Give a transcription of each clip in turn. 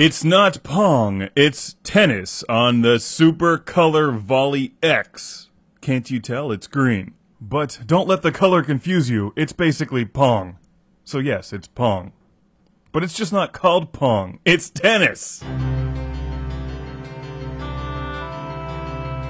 It's not Pong, it's tennis on the Super Color Volley X. Can't you tell? It's green. But don't let the color confuse you, it's basically Pong. So yes, it's Pong. But it's just not called Pong, it's tennis!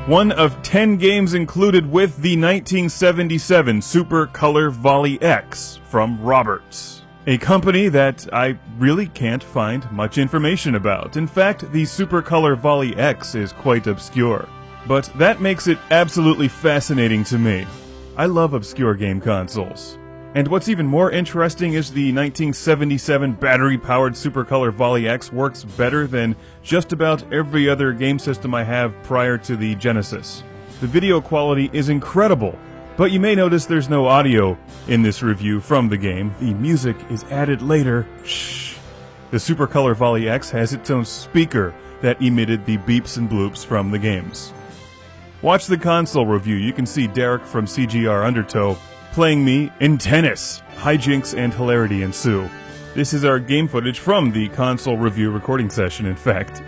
One of 10 games included with the 1977 Super Color Volley X from Roberts. A company that I really can't find much information about. In fact, the Super Color Volley X is quite obscure. But that makes it absolutely fascinating to me. I love obscure game consoles. And what's even more interesting is the 1977 battery-powered Super Color Volley X works better than just about every other game system I have prior to the Genesis. The video quality is incredible. But you may notice there's no audio in this review from the game. The music is added later. Shh. The Super Color Volley X has its own speaker that emitted the beeps and bloops from the games. Watch the console review. You can see Derek from CGR Undertow playing me in tennis. Hijinks and hilarity ensue. This is our game footage from the console review recording session, in fact.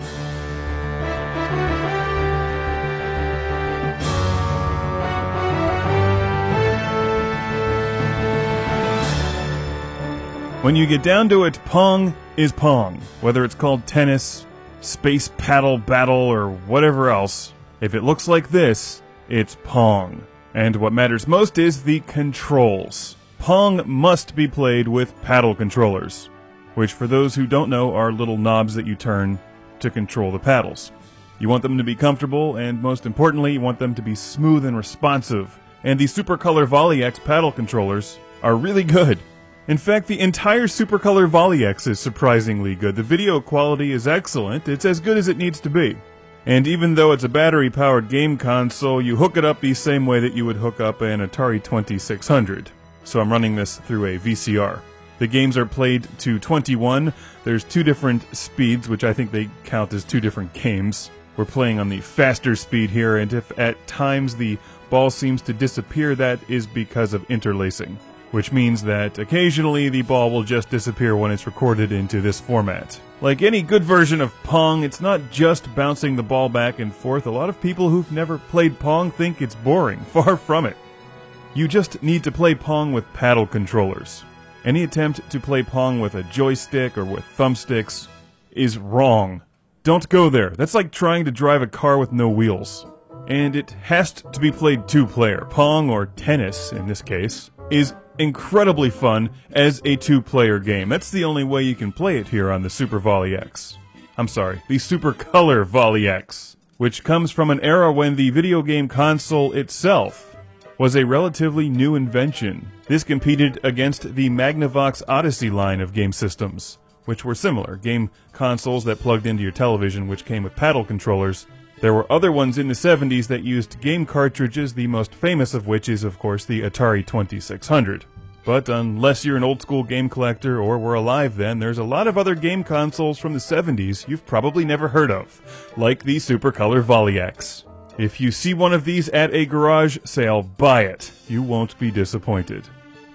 When you get down to it, Pong is Pong. Whether it's called tennis, space paddle battle, or whatever else, if it looks like this, it's Pong. And what matters most is the controls. Pong must be played with paddle controllers, which for those who don't know are little knobs that you turn to control the paddles. You want them to be comfortable, and most importantly, you want them to be smooth and responsive. And the Super Color Volley X paddle controllers are really good. In fact, the entire Super Color Volley X is surprisingly good. The video quality is excellent. It's as good as it needs to be. And even though it's a battery-powered game console, you hook it up the same way that you would hook up an Atari 2600. So I'm running this through a VCR. The games are played to 21. There's 2 different speeds, which I think they count as 2 different games. We're playing on the faster speed here, and if at times the ball seems to disappear, that is because of interlacing. Which means that occasionally the ball will just disappear when it's recorded into this format. Like any good version of Pong, it's not just bouncing the ball back and forth. A lot of people who've never played Pong think it's boring. Far from it. You just need to play Pong with paddle controllers. Any attempt to play Pong with a joystick or with thumbsticks is wrong. Don't go there. That's like trying to drive a car with no wheels. And it has to be played 2-player. Pong, or tennis in this case, is incredibly fun as a 2-player game. That's the only way you can play it here on the Super Volley X. I'm sorry, the Super Color Volley X, which comes from an era when the video game console itself was a relatively new invention. This competed against the Magnavox Odyssey line of game systems, which were similar, game consoles that plugged into your television which came with paddle controllers. There were other ones in the 70s that used game cartridges, the most famous of which is, of course, the Atari 2600. But unless you're an old-school game collector or were alive then, there's a lot of other game consoles from the 70s you've probably never heard of, like the Super Color Volley X. If you see one of these at a garage sale, buy it. You won't be disappointed.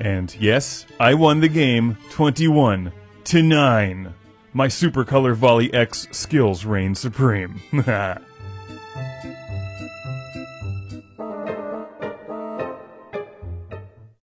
And yes, I won the game 21-9. My Super Color Volley X skills reign supreme.